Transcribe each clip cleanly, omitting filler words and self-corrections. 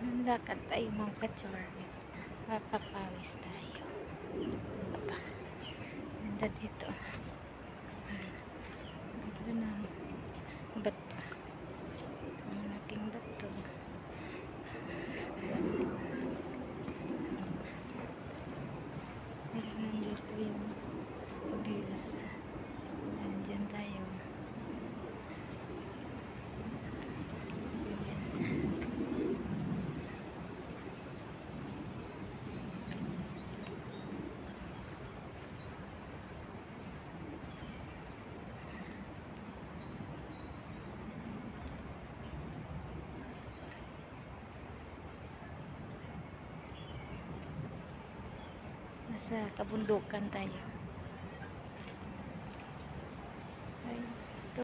Lakad tayo mga ka-charming. Mapapawis tayo. Aba, ganda dito. Ganda ng bato. Ang laking bato. Nandito yung views. Nandyan tayo. Nasa kabundukan tayo. Ay, ito.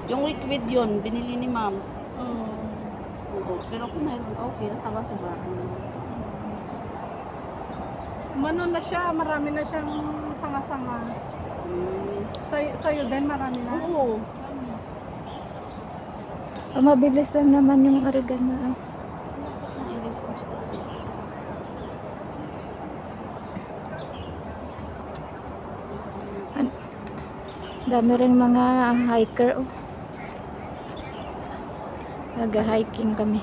Yung liquid yun, binili ni ma'am. Oh. Oo. Pero kung mayroon, okay. Tawa sa bahay. Umano na siya, marami na siyang sanga-sanga. Sa'yo din, marami na. Oo. Mabilis lang naman yung oregano. Nailis yung story. Dami rin mga hiker. Oh. Nag-hiking kami.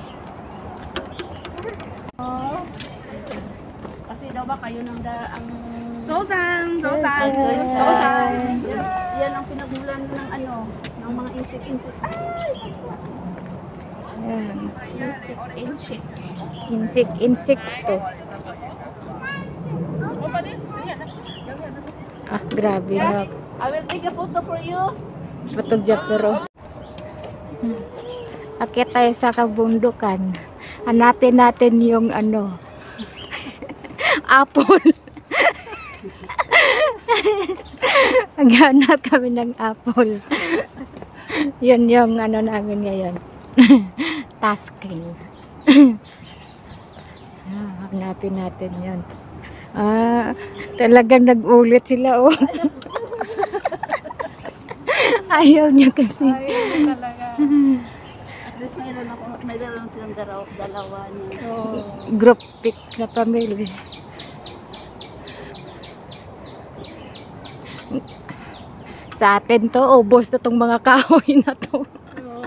Oh. Kasi daw ba kayo nang ang Josan! Yan ang pinagmulan ng ano, ng mga insect. Ayan. Insect. Insekto. Ah, grabe na. I will take a photo for you. Patugya pero. Akit tayo sa kabundukan. Hanapin natin yung ano. Apple. Naghanap kami ng apple. Yun yung ano namin ngayon. Tasking. Hanapin natin yun. Talagang nag-ulit sila, oh. Ayaw niya kasi. Ayaw talaga. At least mayroon silang dalawa niya. Oo. Group pic na pamilya. Sa atin to, ubos na tong mga kahoy na to.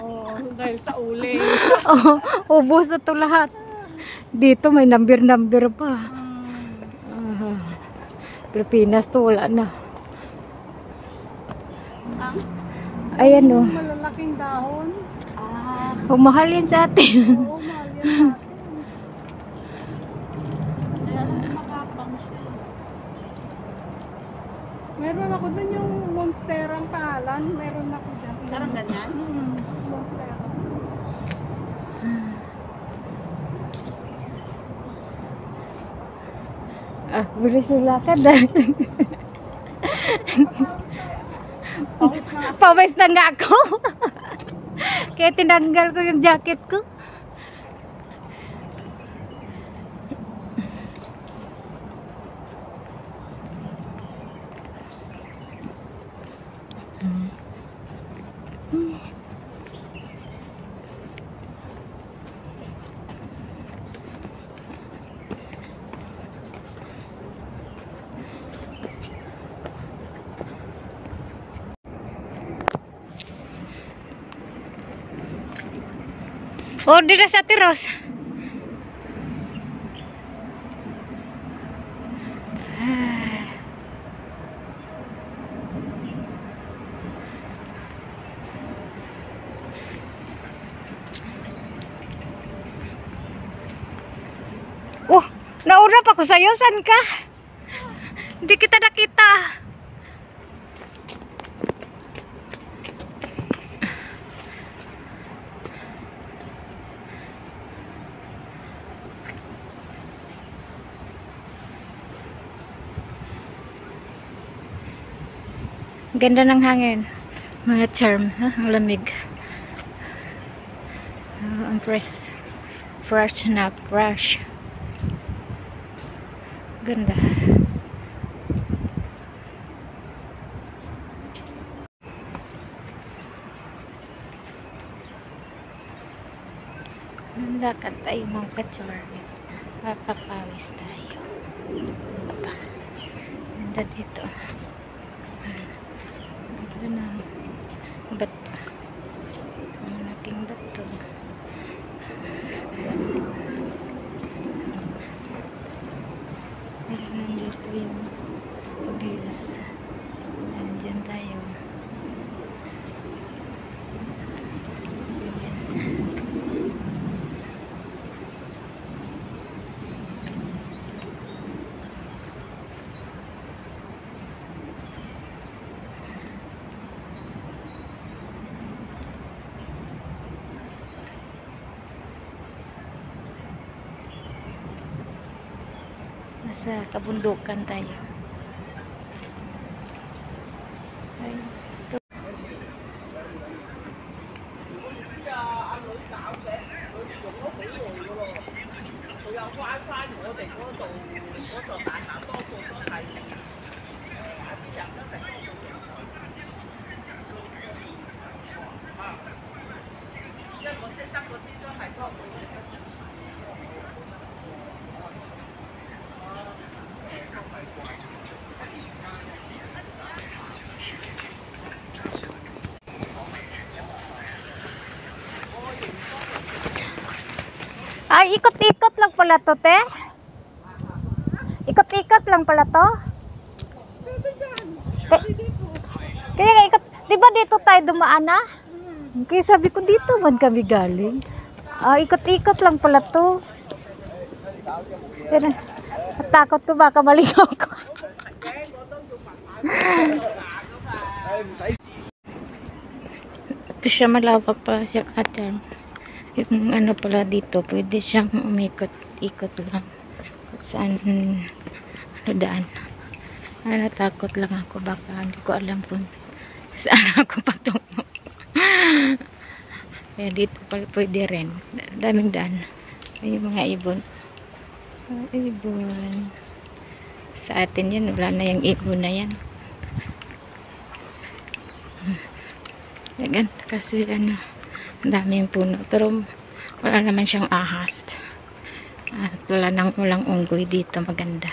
Oo, dahil sa uli. Oh, ubos na to lahat. Dito may number pa. Pilipinas to, wala na. Ang Ayan, oh. Malalaking dahon. Mahal yan sa atin. Oo, mahal yan natin. kaya lang makapang siya. Meron ako dun yung monsterang pangalan. Meron ako dyan. Parang ganyan. Monstera. Bilis sila ka dahil. Pawis na Pawis na nga ako. Kaya tinanggal ko yung jacket ko. Order na sa Tiros. Oh, nauna pa ko sa'yo. Saan ka? Hindi kita nakita. Ganda ng hangin. Mga charm. Ang lamig. Ang fresh. Fresh na fresh. Ganda. Lakad tayo mga ka-charmy. Mapapawis tayo. Diba? Ganda dito. Ganda ng bato. Ang laking bato. Nandito yung views. Nandyan tayo. Nasa kabundukan tayo. Ay, ito. Ay, ikot-ikot lang pala to, te. Ikot-ikot lang pala to. Kaya nga ikot. Di ba dito tayo dumaan na? Kaya sabi ko dito man kami galing. Ah, ikot-ikot lang pala to. Pero, takot ko baka maligaw ko. Ito siya, malawak pa siya katan. Yung ano pala dito, pwede siyang umikot-ikot lang saan daan. Natakot lang ako, baka hindi ko alam kung saan ako patungo. Kaya dito pala pwede rin, daming daan. Yung mga ibon. Ibon sa atin yan, wala na yung ibon na yan. Kasi ano, daming puno, pero wala naman siyang ahas at wala nang ulang unggoy dito, maganda.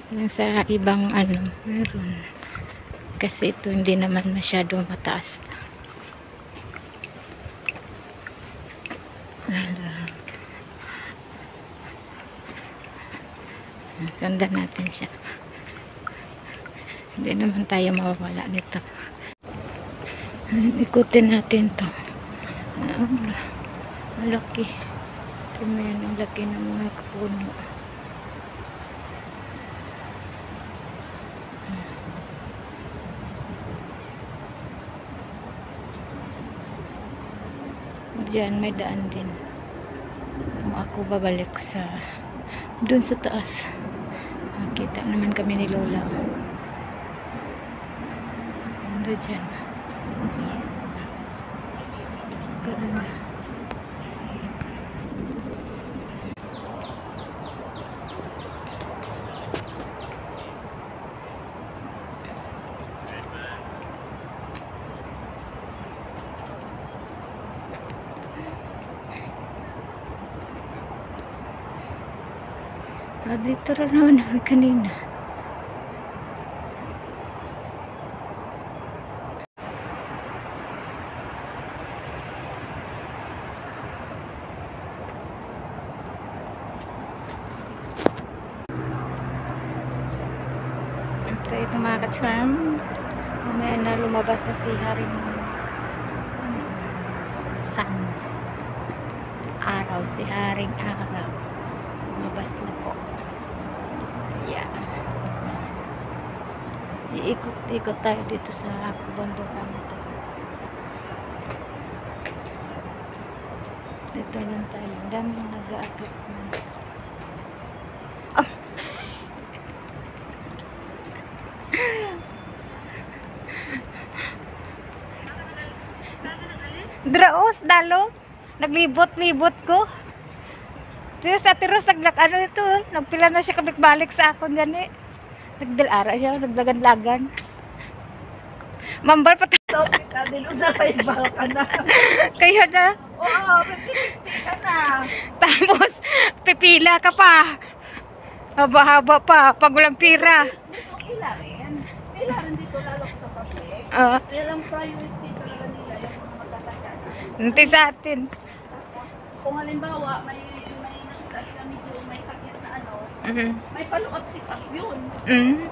Yung sa ibang ano meron, kasi ito hindi naman masyadong mataas. Sundan natin siya, hindi naman tayo mawawala nito. Ikutin natin to. Malaki. Tingnan ang laki ng mga puno. Diyan may daan din. Kung ako babalik sa doon sa taas. Makita naman kami ni Lola. Ando dyan. Kaano. Dito rin naman kami kanina. Ito mga ka-charm. Mamaya na lumabas na si Haring Sun. Araw, si Haring Araw. Lumabas na po. Yeah. Iikot-ikot tayo dito sa kabundukan nito. Dito lang tayo. Daming nag-aakit na. Oh. Draos, dalo. Naglibot-libot ko. Siya sa Ate Rose, ano ito, nagpila na siya kabalik sa akon gani. Nagdalara siya, naglagan-lagan. Mambal pa Sa ospital din, unsa pa iba ka na. kaya na. Oo, pipipiti ka na. Tapos, pipila ka pa. Haba-haba pa, pag walang pira. Dito, pila rin. Pila rin dito, lalo sa public. Ah, Kaya lang priority talaga nila yung mga matatanda. nanti sa atin. Kung halimbawa, may nakita sila medyo may sakit na ano, Mm. may follow-up check-up yun. Mm.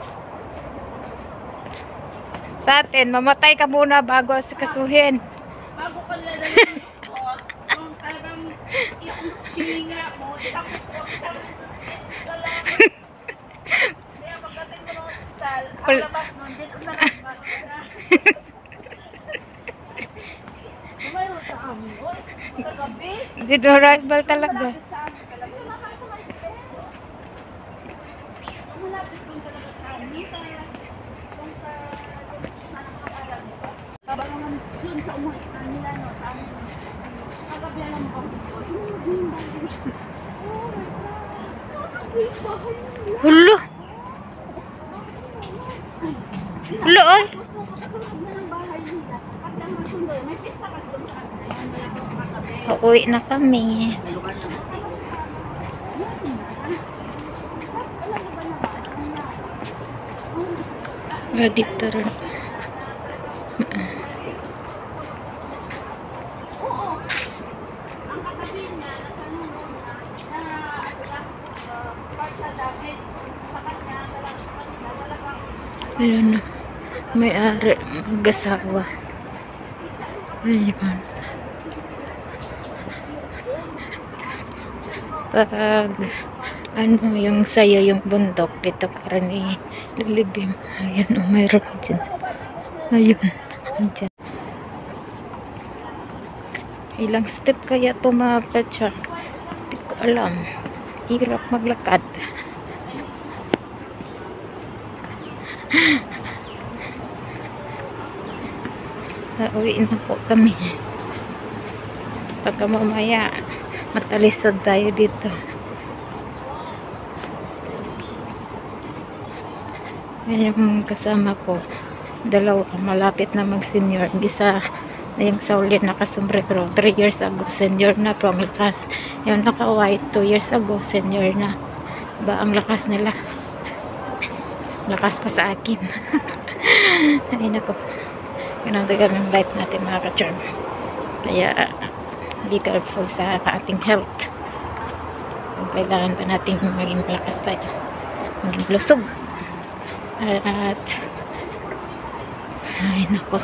Sa atin, mamatay ka muna bago kasuhin. Bago ka lalagyan mo, kung talagang yung hininga mo, isang inch na lang. Kaya pagdating mo ng hospital, ang labas nun, dito na lang. Mayroon sa amin, oy, kagabi, Dito rival talaga. malapit sa amin talaga. Malapit doon talaga sa amin, kaya kung sa alam mo ba? Baba naman dun sa umas na nila, no, sa amin. Kagabi alam mo kung sunod yung bahay. Oh my God! Kagabi yung bahay nila. Hulo. Hulo, oy. Tapos nung pagkasunod na ng bahay nila, kasi ang masundo, may pista kasi doon sa amin. Ayun, wala kang kagabi. Uuwi na kami. Dito rin. Oo. Ang katabi niya, nasa nunod na partial damage sa kanya, talagang sa kanila, wala kang Ayun na. May-ari, mag-asawa. Ayun. Pag ano yung sayo yung bundok dito ka rin ililibing. Ayun o, mayroon dyan. Ayun. Andyan. Ilang step kaya tumapit siya? Hindi ko alam. Hirap maglakad. Nauwi na po kami. Pagka mamaya matalisod tayo dito. Yan yung kasama ko. Dalawa malapit na mag-senior. Isa na yung sa uli nakasombrero. 3 years ago senior na po ang lakas. Yung naka-white 2 years ago senior na. Ba ang lakas nila? Lakas pa sa akin. Ay nako. Pinandagan ng life natin mga ka-charm. Kaya be careful sa ating health. Kung kailangan pa natin maging malakas tayo. Maging lusog. At ay nako.